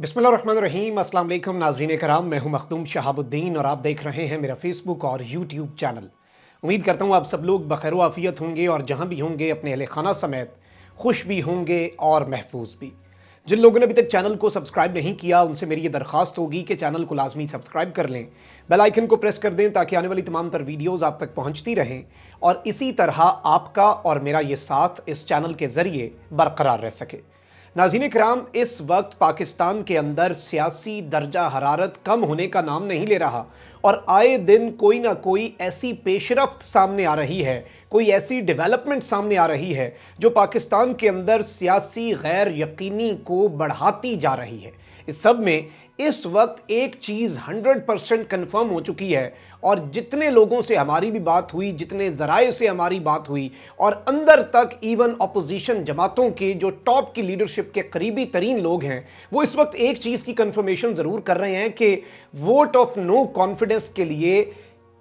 बिस्मिल्लाहिर्रहमानिर्रहीम। अस्सलाम वालेकुम नाज़रीन कराम, मैं हूं मखदूम शहाबुद्दीन और आप देख रहे हैं मेरा फेसबुक और यूट्यूब चैनल। उम्मीद करता हूं आप सब लोग बखैर व आफियत होंगे और जहां भी होंगे अपने अहले खाना समेत खुश भी होंगे और महफूज भी। जिन लोगों ने अभी तक चैनल को सब्सक्राइब नहीं किया उनसे मेरी ये दरख्वास्त होगी कि चैनल को लाजमी सब्सक्राइब कर लें, बेल आइकन को प्रेस कर दें ताकि आने वाली तमाम तर वीडियोज़ आप तक पहुँचती रहें और इसी तरह आपका और मेरा ये साथ इस चैनल के ज़रिए बरकरार रह सके। नाज़रीन किराम, इस वक्त पाकिस्तान के अंदर सियासी दर्जा हरारत कम होने का नाम नहीं ले रहा और आए दिन कोई ना कोई ऐसी पेशरफ्त सामने आ रही है, कोई ऐसी डेवलपमेंट सामने आ रही है जो पाकिस्तान के अंदर सियासी गैर यकीनी को बढ़ाती जा रही है। इस सब में इस वक्त एक चीज़ 100% कन्फर्म हो चुकी है और जितने लोगों से हमारी भी बात हुई, जितने ज़राए से हमारी बात हुई और अंदर तक इवन अपोजिशन जमातों के जो टॉप की लीडरशिप के करीबी तरीन लोग हैं, वो इस वक्त एक चीज़ की कन्फर्मेशन ज़रूर कर रहे हैं कि वोट ऑफ नो कॉन्फिडेंस के लिए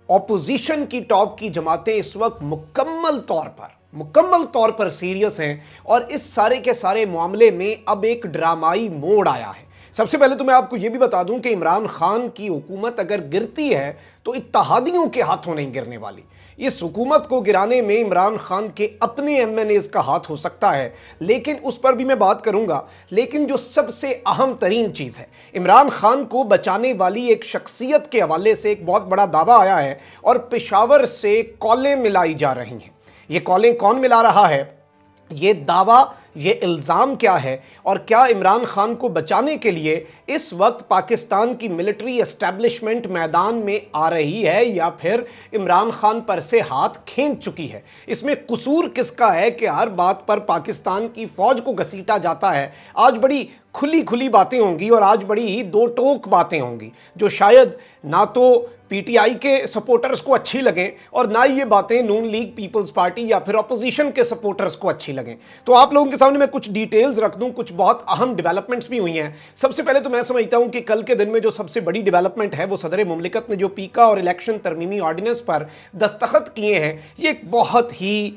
अपोजिशन की टॉप की जमातें इस वक्त मुकम्मल तौर पर सीरियस हैं और इस सारे के सारे मामले में अब एक ड्रामाई मोड़ आया है। सबसे पहले तो मैं आपको यह भी बता दूं कि इमरान खान की हुकूमत अगर गिरती है तो इत्तेहादियों के हाथों नहीं गिरने वाली। इस हुकूमत को गिराने में इमरान खान के अपने एमएनएज का हाथ हो सकता है, लेकिन उस पर भी मैं बात करूंगा। लेकिन जो सबसे अहम तरीन चीज़ है, इमरान खान को बचाने वाली एक शख्सियत के हवाले से एक बहुत बड़ा दावा आया है और पेशावर से कॉलें मिलाई जा रही हैं। ये कॉलें कौन मिला रहा है, ये दावा, ये इल्ज़ाम क्या है और क्या इमरान खान को बचाने के लिए इस वक्त पाकिस्तान की मिलिट्री एस्टैब्लिशमेंट मैदान में आ रही है या फिर इमरान खान पर से हाथ खींच चुकी है? इसमें कसूर किसका है कि हर बात पर पाकिस्तान की फ़ौज को घसीटा जाता है? आज बड़ी खुली बातें होंगी और आज बड़ी ही दो टोक बातें होंगी जो शायद ना तो पीटीआई के सपोर्टर्स को अच्छी लगें और ना ये बातें नून लीग पीपल्स पार्टी या फिर अपोजिशन के सपोर्टर्स को अच्छी लगें। तो आप लोगों के सामने मैं कुछ डिटेल्स रख दूं, कुछ बहुत अहम डेवलपमेंट्स भी हुई हैं। सबसे पहले तो मैं समझता हूं कि कल के दिन में जो सबसे बड़ी डेवलपमेंट है वो सदर मुमलिकत ने जो पीका और इलेक्शन तरमीमी ऑर्डिनेंस पर दस्तखत किए हैं, ये एक बहुत ही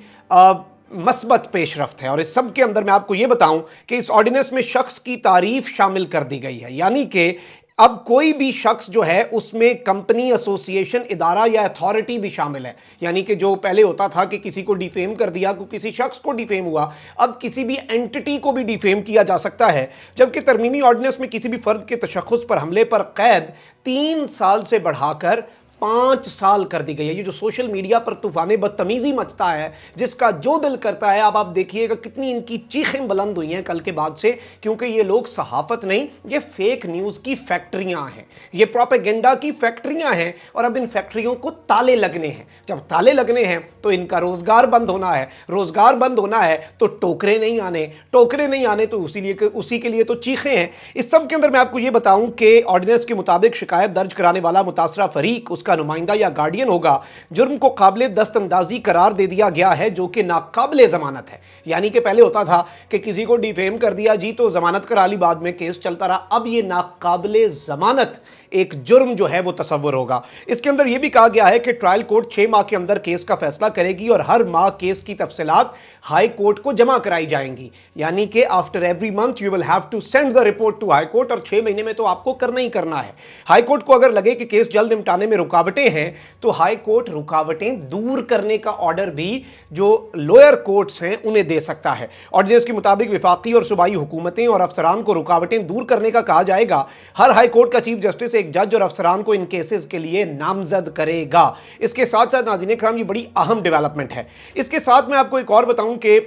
मस्बत पेशरफ्त है। और इस सब के अंदर मैं आपको ये बताऊं कि इस ऑर्डिनेंस में शख्स की तारीफ शामिल कर दी गई है, यानी कि अब कोई भी शख्स जो है उसमें कंपनी, एसोसिएशन, इदारा या अथॉरिटी भी शामिल है। यानी कि जो पहले होता था कि किसी को डिफेम कर दिया, को किसी शख्स को डिफेम हुआ, अब किसी भी एंटिटी को भी डिफेम किया जा सकता है। जबकि तरमीमी ऑर्डिनेंस में किसी भी फर्द के तशख्खुस पर हमले पर कैद 3 साल से बढ़ाकर 5 साल कर दी गई है। ये जो सोशल मीडिया पर तूफान बदतमीजी मचता है, जिसका जो दिल करता है, अब आप देखिएगा कितनी इनकी चीखें बुलंद हुई हैं कल के बाद से, क्योंकि ये लोग सहाफत नहीं, ये फेक न्यूज़ की फैक्ट्रियां हैं, ये प्रोपेगेंडा की फैक्ट्रियां हैं और अब इन फैक्ट्रियों को ताले लगने हैं। जब ताले लगने हैं तो इनका रोजगार बंद होना है, रोजगार बंद होना है तो टोकरे नहीं आने, टोकरे नहीं आने तो उसी के लिए तो चीखें हैं। इस सब के अंदर मैं आपको ये बताऊं कि ऑर्डिनेंस के मुताबिक शिकायत दर्ज कराने वाला मुतासरा फरीक, उसका नुमाइंदा या गार्डियन होगा। जुर्म को काबिले दस्तअंदाजी करार दे दिया गया है जो कि नाकाबिले जमानत है। यानी कि पहले होता था कि किसी को डिफेम कर दिया जी तो जमानत करा ली, बाद में केस चलता रहा। अब ये नाकाबिले जमानत एक जुर्म जो है वो तस्वर होगा। इसके अंदर यह भी कहा गया है कि ट्रायल कोर्ट 6 माह के अंदर केस का फैसला करेगी और हर माह केस की तफसीलात हाई कोर्ट को जमा कराई जाएंगी। यानी कि after every month you will have to send the report to high court और 6 महीने में तो आपको करना ही करना है। हाई कोर्ट को अगर लगे कि केस जल्द निपटाने में रुकावटें हैं तो हाई कोर्ट रुकावटें दूर करने का ऑर्डर भी जो लोअर कोर्ट्स हैं उन्हें दे सकता है। ऑर्डिनेंस के मुताबिक विफाकी और सूबाई हुकूमतें और अफसरान को रुकावटें दूर करने का कहा जाएगा। हर हाई कोर्ट का चीफ जस्टिस एक जज और अफसरान को इन केसेस के लिए नामजद करेगा। इसके साथ साथ नाज़रीन किराम, ये बड़ी अहम डेवलपमेंट है। इसके साथ मैं आपको एक और बताऊं कि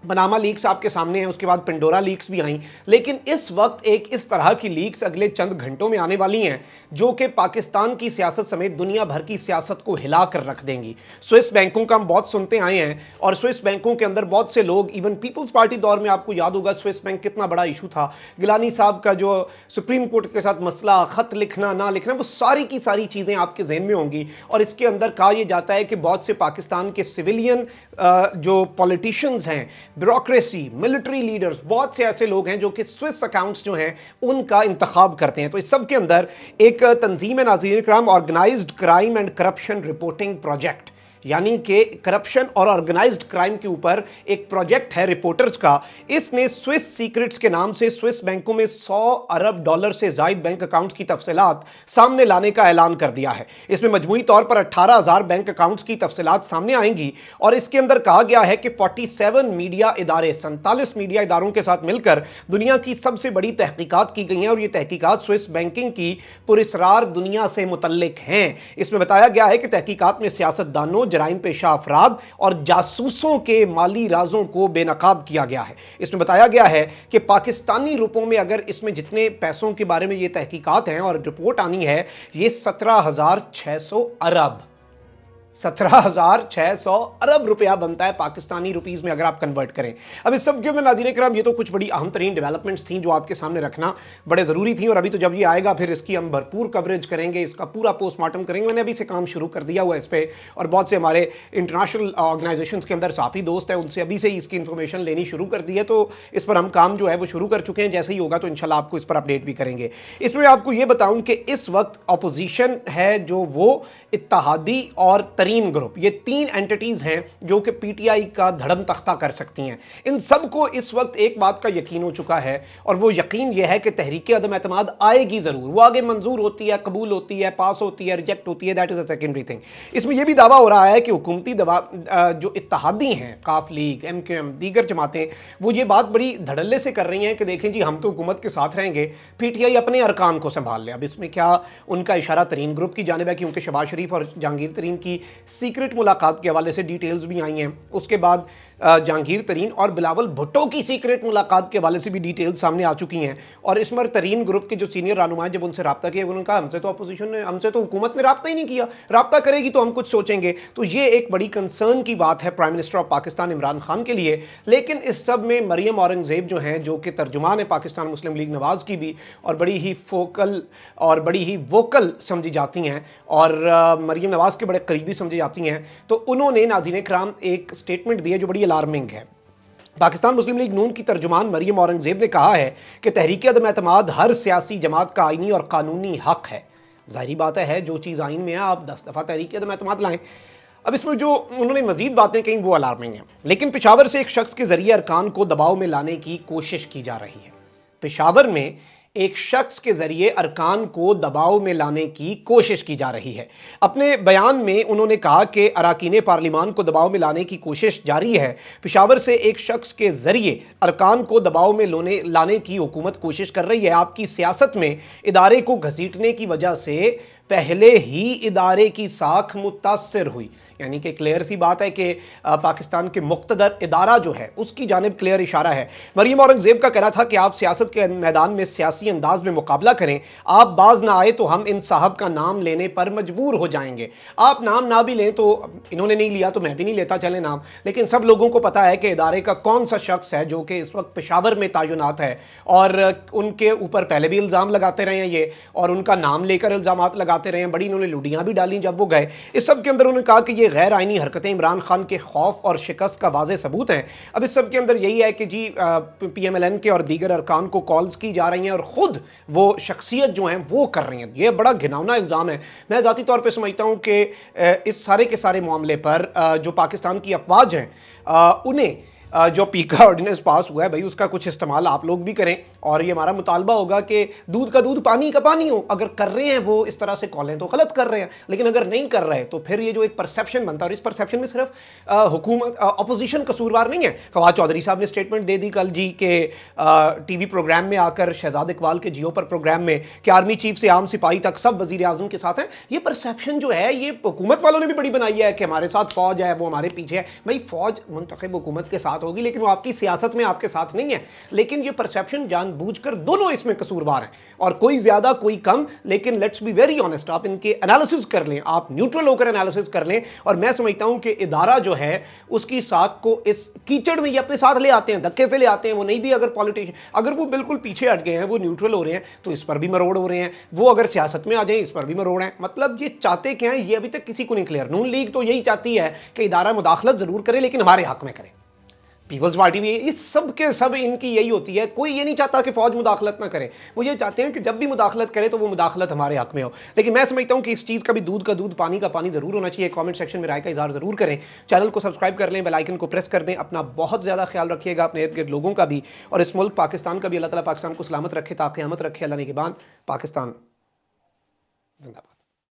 पनामा लीक्स आपके सामने हैं, उसके बाद पेंडोरा लीक्स भी आई, लेकिन इस वक्त एक इस तरह की लीक्स अगले चंद घंटों में आने वाली हैं जो कि पाकिस्तान की सियासत समेत दुनिया भर की सियासत को हिला कर रख देंगी। स्विस बैंकों का हम बहुत सुनते आए हैं और स्विस बैंकों के अंदर बहुत से लोग, इवन पीपल्स पार्टी दौर में आपको याद होगा स्विस बैंक कितना बड़ा इशू था। गिलानी साहब का जो सुप्रीम कोर्ट के साथ मसला, खत लिखना ना लिखना, वो सारी की सारी चीज़ें आपके जहन में होंगी। और इसके अंदर कहा यह जाता है कि बहुत से पाकिस्तान के सिविलियन जो पॉलिटिशियंस हैं, ब्यूरोक्रेसी, मिलिट्री लीडर्स, बहुत से ऐसे लोग हैं जो कि स्विस अकाउंट्स जो हैं उनका इंतखाब करते हैं। तो इस सब के अंदर एक तंजीम है नाज़रीन किराम, organized crime and corruption reporting project, यानी कि करप्शन और ऑर्गेनाइज्ड क्राइम के ऊपर एक प्रोजेक्ट है रिपोर्टर्स का। इसने स्विस सीक्रेट्स के नाम से स्विस बैंकों में $100 अरब से जायद बैंक अकाउंट्स की तफसीलात सामने लाने का ऐलान कर दिया है। इसमें मजमूई तौर पर 18,000 बैंक अकाउंट्स की तफसीलात सामने आएंगी और इसके अंदर कहा गया है कि 47 मीडिया इदारे 47 मीडिया इदारों के साथ मिलकर दुनिया की सबसे बड़ी तहकीकात की गई हैं और ये तहकीकात स्विस बैंकिंग की पुरस्रार दुनिया से मुतल्लिक हैं। इसमें बताया गया है कि तहकीकात में सियासतदानों, जराइम पेशा अफराद और जासूसों के माली राजों को बेनकाब किया गया है। इसमें बताया गया है कि पाकिस्तानी रुपयों में अगर इसमें जितने पैसों के बारे में ये तहकीकात हैं और रिपोर्ट आनी है, ये 17,600 अरब 17,600 अरब रुपया बनता है पाकिस्तानी रुपीस में अगर आप कन्वर्ट करें। अब इस सब के अंदर नाज़रीन किराम ये तो कुछ बड़ी अहम तरीन डेवलपमेंट्स थी जो आपके सामने रखना बड़े ज़रूरी थी और अभी तो जब ये आएगा फिर इसकी हम भरपूर कवरेज करेंगे, इसका पूरा पोस्टमार्टम करेंगे। मैंने अभी से काम शुरू कर दिया हुआ है इस पर और बहुत से हमारे इंटरनेशनल ऑर्गेनाइजेशंस के अंदर साफ़ी दोस्त हैं, उनसे अभी से ही इसकी इन्फॉर्मेशन लेनी शुरू कर दी है। तो इस पर हम काम जो है वो शुरू कर चुके हैं। जैसे ही होगा तो इंशाल्लाह आपको इस पर अपडेट भी करेंगे। इसमें आपको ये बताऊं कि इस वक्त अपोजिशन है जो वो इत्तेहादी और तरीन ग्रुप, ये 3 एंटिटीज़ हैं जो कि पीटीआई का धड़म तख्ता कर सकती हैं। इन सब को इस वक्त एक बात का यकीन हो चुका है और वो यकीन ये है कि तहरीक अदम एतमाद आएगी ज़रूर। वो आगे मंजूर होती है, कबूल होती है, पास होती है, रिजेक्ट होती है, that is a secondary thing. इसमें यह भी दावा हो रहा है कि हुकूमती जो इत्तेहादी हैं, काफ लीग, MQM, दीगर जमातें, वो ये बात बड़ी धड़ल्ले से कर रही हैं कि देखें जी हम तो हुकूमत के साथ रहेंगे, पीटीआई अपने अरकान को संभाल ले। अब इसमें क्या उनका इशारा तरीन ग्रुप की जानिब है, क्योंकि शहबाज शरीफ और जहांगीर तरीन की सीक्रेट मुलाकात के हवाले से डिटेल्स भी आई हैं। उसके बाद जहांगीर तरीन और बिलावल भुट्टो की सीक्रेट मुलाकात के हवाले से भी डिटेल्स सामने आ चुकी हैं और इस पर तरीन ग्रुप के जो सीनियर रहनुमा जब उनसे रब्ता किया उन्होंने कहा हमसे तो अपोजिशन ने, हमसे तो हुकूमत ने रब्ता ही नहीं किया, रब्ता करेगी तो हम कुछ सोचेंगे। तो ये एक बड़ी कंसर्न की बात है prime minister of Pakistan Imran Khan के लिए। लेकिन इस सब में मरियम औरंगज़ेब जो हैं, जो कि तर्जुमान है पाकिस्तान मुस्लिम लीग नवाज़ की भी और बड़ी ही फोकल और बड़ी ही वोकल समझी जाती हैं और मरियम नवाज़ के बड़े करीबी समझी जाती हैं, तो उन्होंने नाज़रीन इकराम एक स्टेटमेंट दी है जो बड़ी अलार्मिंग है। पाकिस्तान मुस्लिम लीग नून की तर्जुमान मरियम औरंगज़ेब ने कहा है कि तहरीक अदम एतमाद हर सियासी जमात का आईनी और कानूनी हक है। ज़ाहिरी बात है जो चीज़ आइन में है आप 10 दफ़ा तहरीक अदम एतमाद लाएं। अब इसमें जो उन्होंने मजीद बातें कहीं वो अलार्मिंग हैं। लेकिन पेशावर से एक शख्स के ज़रिए अरकान को दबाव में लाने की कोशिश की जा रही है। पेशावर में एक शख्स के ज़रिए अरकान को दबाव में लाने की कोशिश की जा रही है। अपने बयान में उन्होंने कहा कि अरकान पार्लिमान को दबाव में लाने की कोशिश जारी है। पेशावर से एक शख्स के ज़रिए अरकान को दबाव में लाने की हुकूमत कोशिश कर रही है। आपकी सियासत में इदारे को घसीटने की वजह से पहले ही इदारे की साख मुतासर हुई। यानी कि क्लियर सी बात है कि पाकिस्तान के मुक़्तदर इदारा जो है उसकी जानिब क्लियर इशारा है। मरियम औरंगज़ेब का कहना था कि आप सियासत के मैदान में सियासी अंदाज में मुकाबला करें, आप बाज ना आए तो हम इन साहब का नाम लेने पर मजबूर हो जाएंगे। आप नाम ना भी लें तो इन्होंने नहीं लिया तो मैं भी नहीं लेता चले नाम, लेकिन सब लोगों को पता है कि इदारे का कौन सा शख्स है जो कि इस वक्त पेशावर में तायुनात है और उनके ऊपर पहले भी इल्ज़ाम लगाते रहे हैं ये और उनका नाम लेकर इल्ज़ाम लगाते रहे हैं। बड़ी इन्होंने लुडियाँ भी डाली जब वो गए। इस सब के अंदर उन्होंने कहा कि ये गैर आइनी हरकतें इमरान खान के खौफ और शिकस्त का वाज़े सबूत हैं। अब इस सब के अंदर यही है कि जी PMLN के और दीगर अरकान को कॉल्स की जा रही हैं और ख़ुद वो शख्सियत जो हैं वो कर रही हैं। ये बड़ा घिनौना इल्ज़ाम है। मैं ज़ाती तौर पर समझता हूँ कि इस सारे के सारे मामले पर जो पाकिस्तान की अफवाज हैं उन्हें जो पीका ऑर्डिनेंस पास हुआ है भाई उसका कुछ इस्तेमाल आप लोग भी करें और ये हमारा मुतालबा होगा कि दूध का दूध पानी का पानी हो। अगर कर रहे हैं वो इस तरह से कॉलें तो गलत कर रहे हैं, लेकिन अगर नहीं कर रहे तो फिर ये जो एक परसेप्शन बनता है और इस परसेप्शन में सिर्फ हुकूमत अपोजिशन कसूरवार नहीं है। फवाद चौधरी साहब ने स्टेटमेंट दे दी कल जी के TV प्रोग्राम में आकर शहजाद इकबाल के जियो पर प्रोग्राम में कि आर्मी चीफ से आम सिपाही तक सब वज़ीर आज़म के साथ हैं। ये परसेप्शन जो है ये हुकूमत वालों ने भी बड़ी बनाई है कि हमारे साथ फौज है, वो हमारे पीछे है। भाई फौज मुंतखब हुकूमत के साथ होगी लेकिन वो आपकी सियासत में आपके साथ नहीं है। लेकिन ये परसेप्शन जानबूझकर दोनों इसमें कसूरवार हैं और कोई ज्यादा कोई कम। लेकिन लेट्स बी वेरी ऑनेस्ट, आप इनके एनालिसिस कर लें, आप न्यूट्रल होकर एनालिसिस कर लें और मैं समझता हूं कि इदारा जो है उसकी साख को इस कीचड़ में ये अपने साथ ले आते हैं, धक्के से ले आते हैं। वो नहीं भी अगर पॉलिटिशियन अगर वो बिल्कुल पीछे हट गए हैं, वो न्यूट्रल हो रहे हैं तो इस पर भी मरोड़ हो रहे हैं। वो अगर सियासत में आ जाए इस पर भी मरोड़ हैं। मतलब ये चाहते क्या है ये अभी तक किसी को नहीं क्लियर। नून लीग तो यही चाहती है कि इदारा मुदाखलत जरूर करे लेकिन हमारे हक में करे। پیپلز پارٹی بھی یہ سب کے سب ان کی یہی ہوتی ہے. کوئی یہ نہیں چاہتا کہ فوج مداخلت نہ کرے, وہ یہ چاہتے ہیں کہ جب بھی مداخلت کرے تو وہ مداخلت ہمارے حق میں ہو. لیکن میں سمجھتا ہوں کہ اس چیز کا بھی دودھ کا دودھ پانی کا پانی ضرور ہونا چاہیے. کامنٹ سیکشن میں رائے کا اظہار ضرور کریں, چینل کو سبسکرائب کر لیں, بیل آئیکن کو پریس کر دیں. اپنا بہت زیادہ خیال رکھیے گا, اپنے ارد گرد لوگوں کا بھی, اور اس ملک پاکستان کا بھی. اللہ تعالیٰ پاکستان کو سلامت رکھے تا قیامت رکھے. اللہ نے کے بعد پاکستان زندہ باد.